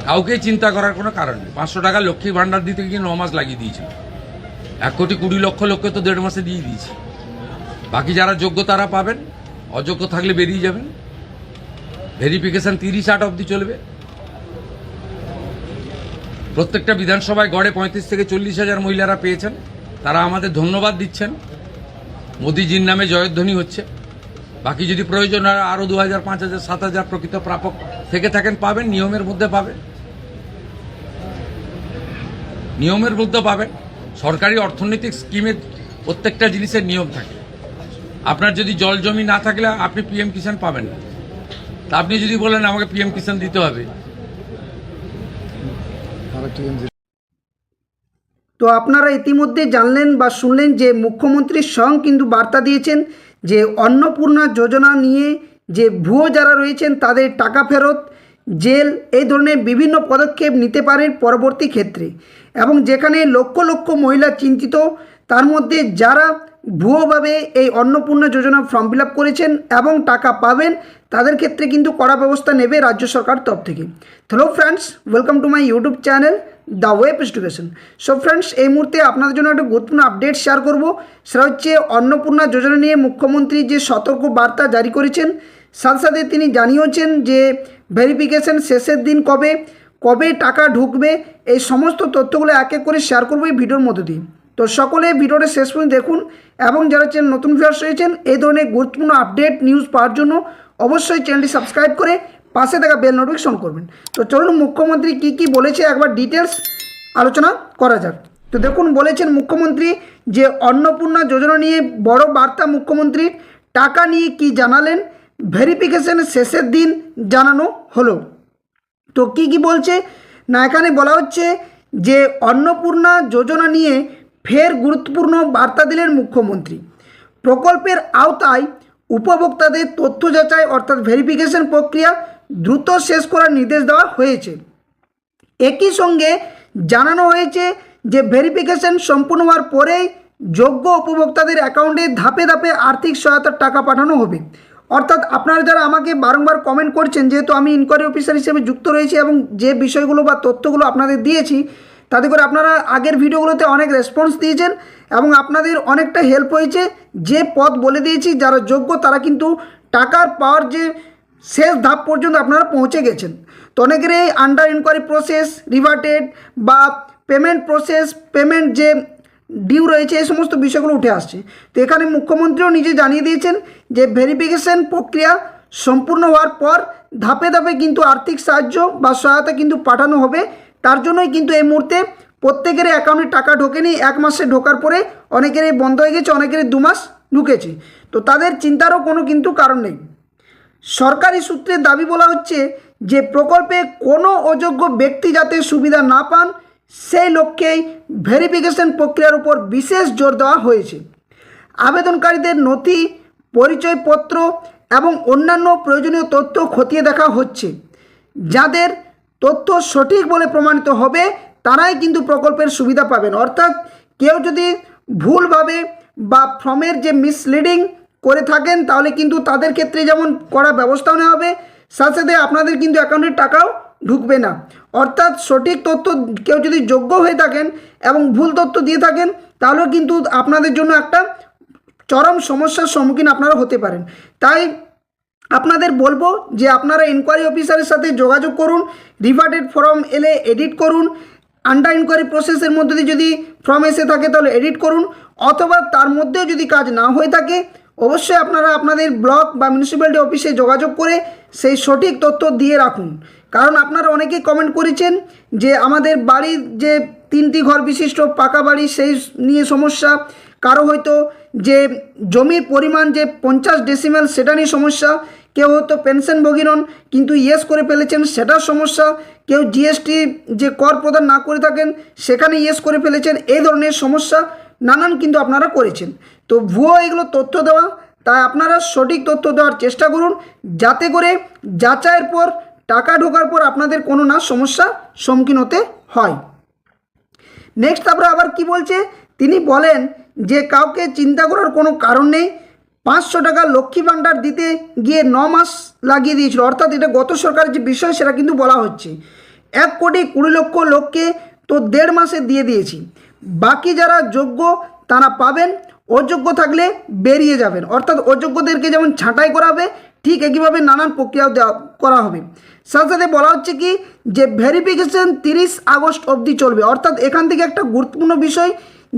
কাউকেই চিন্তা করার কোনো কারণ নেই। 500 টাকা লক্ষ্মী ভাণ্ডার দিতে গিয়ে 9 মাস লাগিয়ে দিয়েছিল। 1,20,00,000 লোককে তো 1.5 মাসে দিয়ে দিয়েছি। বাকি যারা যোগ্য তারা পাবেন, অযোগ্য থাকলে বেরিয়ে যাবেন। ভেরিফিকেশন 30-8 অবধি চলবে। প্রত্যেকটা বিধানসভায় গড়ে 35 থেকে 40 হাজার মহিলারা পেয়েছেন। তারা আমাদের ধন্যবাদ দিচ্ছেন। মোদিজির নামে জয়ধ্বনি হচ্ছে। বাকি যদি প্রয়োজন হয় আরও 2,000, 5,000, 7,000 প্রকৃত প্রাপক থেকে থাকেন পাবেন, নিয়মের মধ্যে পাবেন। নিয়মের মধ্যে পাবেন। সরকারি অর্থনৈতিক স্কিমের প্রত্যেকটা জিনিসের নিয়ম থাকে। আপনার যদি জল জমি না থাকলে আপনি পিএম কিষাণ পাবেন না। তা আপনি যদি বলেন আমাকে পিএম কিষাণ দিতে হবে। তো আপনারা ইতিমধ্যে জানলেন বা শুনলেন যে মুখ্যমন্ত্রী স্বয়ং কিন্তু বার্তা দিয়েছেন যে অন্নপূর্ণা যোজনা নিয়ে যে ভুয়ো যারা রয়েছেন তাদের টাকা ফেরত, জেল, এই ধরনের বিভিন্ন পদক্ষেপ নিতে পারেন পরবর্তী ক্ষেত্রে। এবং যেখানে লক্ষ লক্ষ মহিলা চিন্তিত, তার মধ্যে যারা ভুয়োভাবে এই অন্নপূর্ণা যোজনা ফর্ম ফিল আপ করেছেন এবং টাকা পাবেন, তাদের ক্ষেত্রে কিন্তু কড়া ব্যবস্থা নেবে রাজ্য সরকার তরফ থেকে। Hello friends, welcome to my YouTube channel the web education. So friends, এই মুহূর্তে আপনাদের জন্য একটা গুরুত্বপূর্ণ আপডেট শেয়ার করব। সেটা হচ্ছে অন্নপূর্ণা যোজনা নিয়ে মুখ্যমন্ত্রী যে সতর্ক বার্তা জারি করেছেন, সাথে সাথে তিনি জানিয়েছেন যে ভেরিফিকেশন শেষের দিন কবে, কবে টাকা ঢুকবে, এই সমস্ত তথ্যগুলো এক এক করে শেয়ার করবো এই ভিডিওর মধ্য দিয়ে। তো সকলে ভিডিওটা শেষ পর্যন্ত দেখুন এবং যারা চ্যানেল নতুন ভিউয়ার্স রয়েছেন এই ধরনের গুরুত্বপূর্ণ আপডেট নিউজ পাওয়ার জন্য অবশ্যই চ্যানেলটি সাবস্ক্রাইব করে পাশে থাকা বেল নোটিফিকেশন করবেন। তো চলুন মুখ্যমন্ত্রী কী বলেছে একবার ডিটেলস আলোচনা করা যাক। তো দেখুন, বলেছেন মুখ্যমন্ত্রী যে অন্নপূর্ণা যোজনা নিয়ে বড় বার্তা মুখ্যমন্ত্রীর। টাকা নিয়ে কি জানালেন, ভেরিফিকেশনের শেষের দিন জানানো হলো। তো কি বলছে না, এখানে বলা হচ্ছে যে অন্নপূর্ণা যোজনা নিয়ে ফের গুরুত্বপূর্ণ বার্তা দিলেন মুখ্যমন্ত্রী। প্রকল্পের আওতায় উপভোক্তাদের তথ্য যাচাই অর্থাৎ ভেরিফিকেশন প্রক্রিয়া দ্রুত শেষ করার নির্দেশ দেওয়া হয়েছে। একই সঙ্গে জানানো হয়েছে যে ভেরিফিকেশন সম্পূর্ণ হওয়ার পরেই যোগ্য উপভোক্তাদের অ্যাকাউন্টে ধাপে ধাপে আর্থিক সহায়তার টাকা পাঠানো হবে। অর্থাৎ আপনারা যারা আমাকে বারংবার কমেন্ট করছেন, যেহেতু আমি ইনকোয়ারি অফিসার হিসেবে যুক্ত রয়েছি এবং যে বিষয়গুলো বা তথ্যগুলো আপনাদের দিয়েছি, তাতে করে আপনারা আগের ভিডিওগুলোতে অনেক রেসপন্স দিয়েছেন এবং আপনাদের অনেকটা হেল্প হয়েছে। যে পথ বলে দিয়েছি, যারা যোগ্য তারা কিন্তু টাকার পাওয়ার যে শেষ ধাপ পর্যন্ত আপনারা পৌঁছে গেছেন। তো অনেকের এই আন্ডার ইনকোয়ারি প্রসেস, রিভার্টেড বা পেমেন্ট প্রসেস, পেমেন্ট যে ডিউ রয়েছে, এই সমস্ত বিষয়গুলো উঠে আসছে। তো এখানে মুখ্যমন্ত্রীও নিজে জানিয়ে দিয়েছেন যে ভেরিফিকেশন প্রক্রিয়া সম্পূর্ণ হওয়ার পর ধাপে ধাপে কিন্তু আর্থিক সাহায্য বা সহায়তা কিন্তু পাঠানো হবে। তার জন্যই কিন্তু এই মুহূর্তে প্রত্যেকের অ্যাকাউন্টে টাকা ঢোকেনি। 1 মাসে ঢোকার পরে অনেকেরই বন্ধ হয়ে গেছে, অনেকেরই 2 মাস ঢুকেছে। তো তাদের চিন্তারও কোনো কিন্তু কারণ নেই। সরকারি সূত্রে দাবি বলা হচ্ছে যে প্রকল্পে কোনো অযোগ্য ব্যক্তি যাতে সুবিধা না পান, সেই লক্ষ্যেই ভেরিফিকেশন প্রক্রিয়ার উপর বিশেষ জোর দেওয়া হয়েছে। আবেদনকারীদের নথি, পরিচয়পত্র এবং অন্যান্য প্রয়োজনীয় তথ্য খতিয়ে দেখা হচ্ছে। যাদের তথ্য সঠিক বলে প্রমাণিত হবে তারাই কিন্তু প্রকল্পের সুবিধা পাবেন। অর্থাৎ কেউ যদি ভুলভাবে বা ফর্মের যে মিসলিডিং করে থাকেন তাহলে কিন্তু তাদের ক্ষেত্রে যেমন কড়া ব্যবস্থাও নেওয়া হবে, সাথে সাথে আপনাদের কিন্তু অ্যাকাউন্টের টাকাও ঢুকবে না। অর্থাৎ সঠিক তথ্য কেউ যদি যোগ্য হয়ে থাকেন এবং ভুল তথ্য দিয়ে থাকেন তাহলেও কিন্তু আপনাদের জন্য একটা চরম সমস্যার সম্মুখীন আপনারা হতে পারেন। তাই আপনাদের বলবো যে আপনারা ইনকোয়ারি অফিসারের সাথে যোগাযোগ করুন, রিভার্টেড ফর্ম এলে এডিট করুন, আন্ডার ইনকোয়ারি প্রসেসের মধ্যে দিয়ে যদি ফর্ম এসে থাকে তাহলে এডিট করুন, অথবা তার মধ্যেও যদি কাজ না হয়ে থাকে অবশ্যই আপনারা আপনাদের ব্লক বা মিউনিসিপ্যালিটি অফিসে যোগাযোগ করে সেই সঠিক তথ্য দিয়ে রাখুন। কারণ আপনারা অনেকেই কমেন্ট করেছেন যে আমাদের বাড়ির যে 3টি ঘর বিশিষ্ট পাকা বাড়ি সেই নিয়ে সমস্যা, কারো হয়তো যে জমির পরিমাণ যে 50 ডেসিমেল সেটা নিয়ে সমস্যা, কেউ হয়তো পেনশনভোগী নন কিন্তু ইয়েস করে ফেলেছেন সেটার সমস্যা, কেউ জিএসটি যে কর প্রদান না করে থাকেন সেখানে ইয়েস করে ফেলেছেন, এই ধরনের সমস্যা নানান কিন্তু আপনারা করেছেন। তো ভুয়ো এগুলো তথ্য দেওয়া, তাই আপনারা সঠিক তথ্য দেওয়ার চেষ্টা করুন যাতে করে যাচাইয়ের পর টাকা ঢোকার পর আপনাদের কোনো না সমস্যা সম্মুখীন হতে হয়। নেক্সট তারপরে আবার কি বলছে, তিনি বলেন যে কাউকে চিন্তা করার কোনো কারণ নেই। 500 টাকা লক্ষ্মী ভাণ্ডার দিতে গিয়ে 9 মাস লাগিয়ে দিয়েছিল, অর্থাৎ এটা গত সরকারের যে বিষয় সেটা কিন্তু বলা হচ্ছে। 1,20,00,000 লোককে তো 1.5 মাসে দিয়ে দিয়েছি। বাকি যারা যোগ্য তারা পাবেন, অযোগ্য থাকলে বেরিয়ে যাবেন। অর্থাৎ অযোগ্যদেরকে যেমন ছাঁটাই করা হবে, ঠিক একইভাবে নানান প্রক্রিয়াও করা হবে। সাথে সাথে বলা হচ্ছে কি যে ভেরিফিকেশন 30 আগস্ট অবধি চলবে। অর্থাৎ এখান থেকে একটা গুরুত্বপূর্ণ বিষয়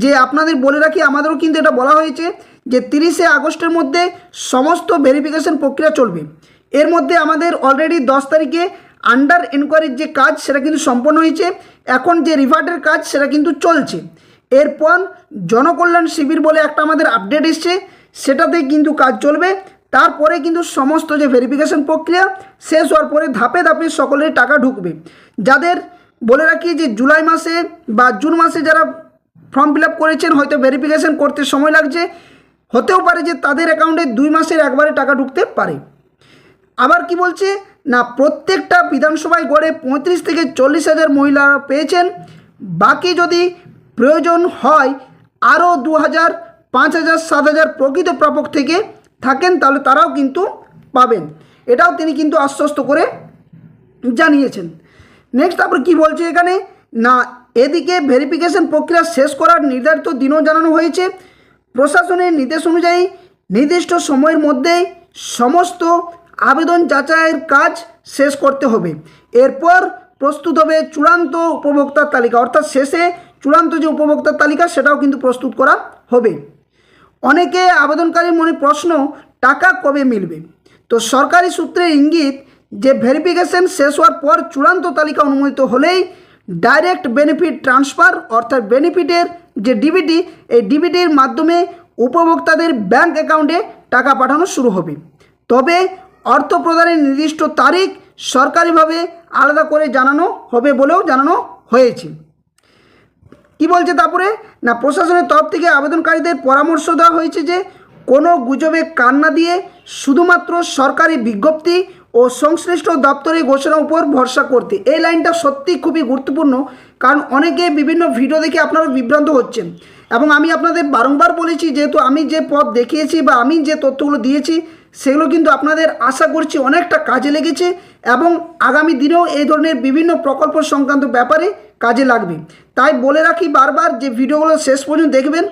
যে আপনাদের বলে রাখি, আমাদেরও কিন্তু এটা বলা হয়েছে যে 30শে আগস্টের মধ্যে সমস্ত ভেরিফিকেশন প্রক্রিয়া চলবে। এর মধ্যে আমাদের অলরেডি 10 তারিখে আন্ডার এনকোয়ারির যে কাজ সেটা কিন্তু সম্পন্ন হয়েছে। এখন যে রিভার্টের কাজ সেটা কিন্তু চলছে। এরপর জনকল্যাণ শিবির বলে একটা আমাদের আপডেট এসছে, সেটাতে কিন্তু কাজ চলবে। তারপরে কিন্তু সমস্ত যে ভেরিফিকেশন প্রক্রিয়া শেষ হওয়ার পরে ধাপে ধাপে সকলের টাকা ঢুকবে। যাদের বলে রাখি যে জুলাই মাসে বা জুন মাসে যারা ফর্ম ফিল আপ করেছেন, হয়তো ভেরিফিকেশন করতে সময় লাগছে, হতেও পারে যে তাদের অ্যাকাউন্টে 2 মাসের একবারে টাকা ঢুকতে পারে। আবার কি বলছে না, প্রত্যেকটা বিধানসভায় গড়ে 35 থেকে 40,000 মহিলারা পেয়েছেন। বাকি যদি প্রয়োজন হয় আরও 2,000, 5,000, 7,000 প্রকৃত প্রাপক থেকে থাকেন তাহলে তারাও কিন্তু পাবেন। এটাও তিনি কিন্তু আশ্বস্ত করে জানিয়েছেন। নেক্সট তারপর কি বলছে এখানে না, এদিকে ভেরিফিকেশন প্রক্রিয়া শেষ করার নির্ধারিত দিনও জানানো হয়েছে। প্রশাসনের নির্দেশ অনুযায়ী নির্দিষ্ট সময়ের মধ্যেই সমস্ত আবেদন যাচাইয়ের কাজ শেষ করতে হবে। এরপর প্রস্তুত হবে চূড়ান্ত উপভোক্তার তালিকা। অর্থাৎ শেষে চূড়ান্ত যে উপভোক্তার তালিকা সেটাও কিন্তু প্রস্তুত করা হবে। অনেকে আবেদনকারীর মনে প্রশ্ন, টাকা কবে মিলবে? তো সরকারি সূত্রের ইঙ্গিত যে ভেরিফিকেশন শেষ হওয়ার পর চূড়ান্ত তালিকা অনুমোদিত হলেই ডাইরেক্ট বেনিফিট ট্রান্সফার অর্থাৎ বেনিফিটের যে ডিবিটি, এই ডিবিটির মাধ্যমে উপভোক্তাদের ব্যাংক অ্যাকাউন্টে টাকা পাঠানো শুরু হবে। তবে অর্থ প্রদানের নির্দিষ্ট তারিখ সরকারিভাবে আলাদা করে জানানো হবে বলেও জানানো হয়েছে। কি বলছে তারপরে না, প্রশাসনের তরফ থেকে আবেদনকারীদের পরামর্শ দেওয়া হয়েছে যে কোনো গুজবে কান না দিয়ে শুধুমাত্র সরকারি বিজ্ঞপ্তি ও সংশ্লিষ্ট দপ্তরের ঘোষণার উপর ভরসা করতে। এই লাইনটা সত্যি খুবই গুরুত্বপূর্ণ, কারণ অনেকে বিভিন্ন ভিডিও দেখে আপনারা বিভ্রান্ত হচ্ছেন। এবং আমি আপনাদের বারংবার বলেছি, যেহেতু আমি যে পথ দেখিয়েছি বা আমি যে তথ্যগুলো দিয়েছি সেগুলো কিন্তু আপনাদের আশা করছি অনেকটা কাজে লেগেছে এবং আগামী দিনেও এই ধরনের বিভিন্ন প্রকল্প সংক্রান্ত ব্যাপারে কাজে লাগবে। তাই বলে রাখি বারবার যে ভিডিওগুলো শেষ পর্যন্ত দেখবেন,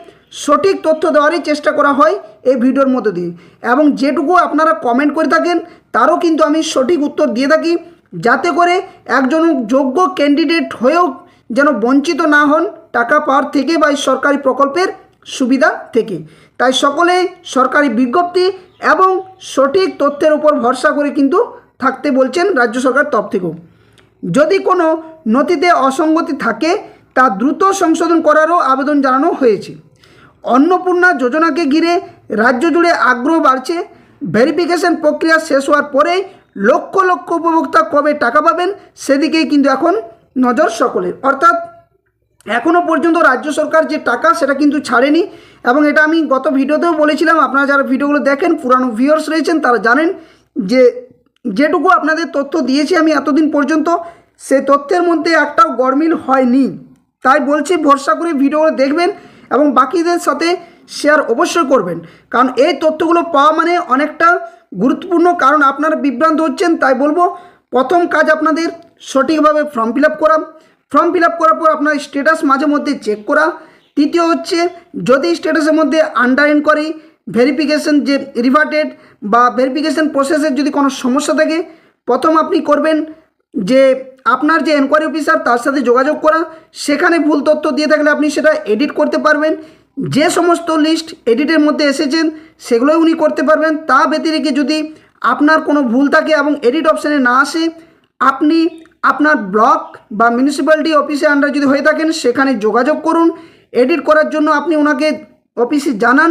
সঠিক তথ্য দেওয়ারই চেষ্টা করা হয় এই ভিডিওর মধ্য দিয়ে। এবং যেটুকু আপনারা কমেন্ট করে থাকেন তারও কিন্তু আমি সঠিক উত্তর দিয়ে থাকি, যাতে করে একজন যোগ্য ক্যান্ডিডেট হয়েও যেন বঞ্চিত না হন টাকা পাওয়ার থেকে বা সরকারি প্রকল্পের সুবিধা থেকে। তাই সকলেই সরকারি বিজ্ঞপ্তি এবং সঠিক তথ্যের উপর ভরসা করে কিন্তু থাকতে বলছেন রাজ্য সরকার তরফ থেকেও। যদি কোনো নথিতে অসঙ্গতি থাকে তা দ্রুত সংশোধন করারও আবেদন জানানো হয়েছে। অন্নপূর্ণা যোজনাকে ঘিরে রাজ্য জুড়ে আগ্রহ বাড়ছে। ভেরিফিকেশন প্রক্রিয়া শেষ হওয়ার পরেই লক্ষ লক্ষ উপভোক্তা কবে টাকা পাবেন সেদিকেই কিন্তু এখন নজর সকলের। অর্থাৎ এখনও পর্যন্ত রাজ্য সরকার যে টাকা সেটা কিন্তু ছাড়েনি। এবং এটা আমি গত ভিডিওতেও বলেছিলাম, আপনারা যারা ভিডিওগুলো দেখেন পুরানো ভিউয়ার্স রয়েছেন তারা জানেন যে যেটুকু আপনাদের তথ্য দিয়েছি আমি এতদিন পর্যন্ত, সে তথ্যের মধ্যে একটাও গরমিল হয়নি। তাই বলছি ভরসা করে ভিডিওগুলো দেখবেন এবং বাকিদের সাথে শেয়ার অবশ্যই করবেন, কারণ এই তথ্যগুলো পাওয়া মানে অনেকটা গুরুত্বপূর্ণ। কারণ আপনারা বিভ্রান্ত হচ্ছেন, তাই বলবো প্রথম কাজ আপনাদের সঠিকভাবে ফর্ম ফিল আপ করা। ফর্ম ফিল আপ করার পর আপনার স্ট্যাটাস মাঝে মধ্যে চেক করা। তৃতীয় হচ্ছে যদি স্ট্যাটাসের মধ্যে আন্ডার এনকোয়ারি, ভেরিফিকেশন যে রিভার্টেড বা ভেরিফিকেশন প্রসেসের যদি কোনো সমস্যা থাকে, প্রথম আপনি করবেন যে আপনার যে এনকোয়ারি অফিসার তার সাথে যোগাযোগ করা। সেখানে ভুল তথ্য দিয়ে থাকলে আপনি সেটা এডিট করতে পারবেন। যে সমস্ত লিস্ট এডিটের মধ্যে এসেছেন সেগুলোই উনি করতে পারবেন। তা ব্যতিরেকে যদি আপনার কোনো ভুল থাকে এবং এডিট অপশানে না আসে, আপনি আপনার ব্লক বা মিউনিসিপ্যালিটি অফিসে আন্ডার যদি হয়ে থাকেন সেখানে যোগাযোগ করুন। এডিট করার জন্য আপনি ওনাকে অফিসে জানান,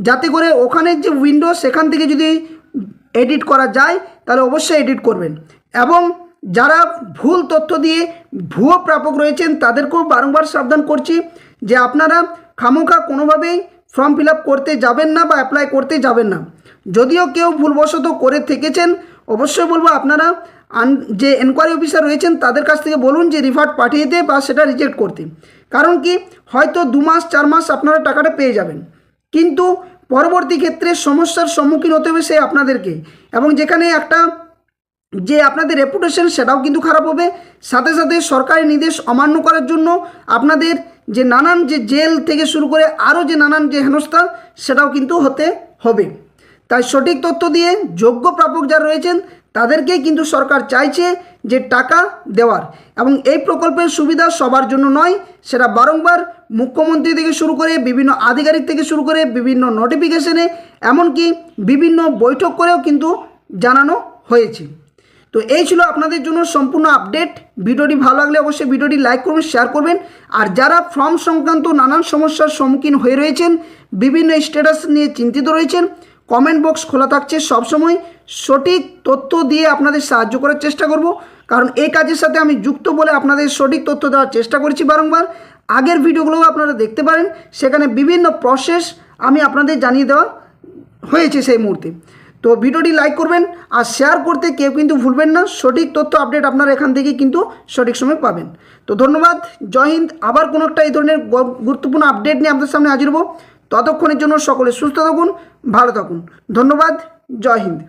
যাতে করে ওখানের যে উইন্ডো সেখান থেকে যদি এডিট করা যায় তাহলে অবশ্যই এডিট করবেন। এবং যারা ভুল তথ্য দিয়ে ভুয়ো প্রাপক রয়েছেন তাদেরকেও বারংবার সাবধান করছি যে আপনারা খামোখা কোনোভাবেই ফর্ম ফিল আপ করতে যাবেন না বা অ্যাপ্লাই করতে যাবেন না। যদিও কেউ ভুলবশত করে থেকেছেন, অবশ্যই বলবো আপনারা যে এনকোয়ারি অফিসার রয়েছেন তাদের কাছ থেকে বলুন যে রিভার্ট পাঠিয়ে দিতে বা সেটা রিজেক্ট করতে। কারণ কি, হয়তো 2 মাস 4 মাস আপনারা টাকাটা পেয়ে যাবেন, কিন্তু পরবর্তী ক্ষেত্রে সমস্যার সম্মুখীন হতে হবে সে আপনাদেরকে। এবং যেখানে একটা যে আপনাদের রেপুটেশন সেটাও কিন্তু খারাপ হবে। সাথে সাথে সরকারি নির্দেশ অমান্য করার জন্য আপনাদের যে নানান যে জেল থেকে শুরু করে আরও যে নানান যে হেনস্থা সেটাও কিন্তু হতে হবে। তাই সঠিক তথ্য দিয়ে যোগ্য প্রাপক যারা রয়েছেন তাদেরকেই কিন্তু সরকার চাইছে যে টাকা দেওয়ার, এবং এই প্রকল্পের সুবিধা সবার জন্য নয়, সেটা বারংবার মুখ্যমন্ত্রী থেকে শুরু করে বিভিন্ন আধিকারিক থেকে শুরু করে বিভিন্ন নোটিফিকেশনে এমনকি বিভিন্ন বৈঠক করেও কিন্তু জানানো হয়েছে। তো এই ছিল আপনাদের জন্য সম্পূর্ণ আপডেট। ভিডিওটি ভালো লাগলে অবশ্যই ভিডিওটি লাইক করবেন, শেয়ার করবেন। আর যারা ফর্ম সংক্রান্ত নানান সমস্যার সম্মুখীন হয়ে রয়েছেন, বিভিন্ন স্ট্যাটাস নিয়ে চিন্তিত রয়েছেন, কমেন্ট বক্স খোলা থাকছে, সবসময় সঠিক তথ্য দিয়ে আপনাদের সাহায্য করার চেষ্টা করব, কারণ এই কাজের সাথে আমি যুক্ত বলে আপনাদের সঠিক তথ্য দেওয়ার চেষ্টা করেছি বারংবার। আগের ভিডিওগুলোও আপনারা দেখতে পারেন, সেখানে বিভিন্ন প্রসেস আমি আপনাদের জানিয়ে দেওয়া হয়েছে সেই মুহূর্তে। তো ভিডিওটি লাইক করবেন আর শেয়ার করতে কেউ কিন্তু ভুলবেন না। সঠিক তথ্য আপডেট আপনারা এখান থেকে কিন্তু সঠিক সময় পাবেন। তো ধন্যবাদ, জয় হিন্দ। আবার কোনো একটা এই ধরনের গুরুত্বপূর্ণ আপডেট নিয়ে আপনাদের সামনে হাজির হব। ততক্ষণের জন্য সকলে সুস্থ থাকুন, ভালো থাকুন। ধন্যবাদ, জয় হিন্দ।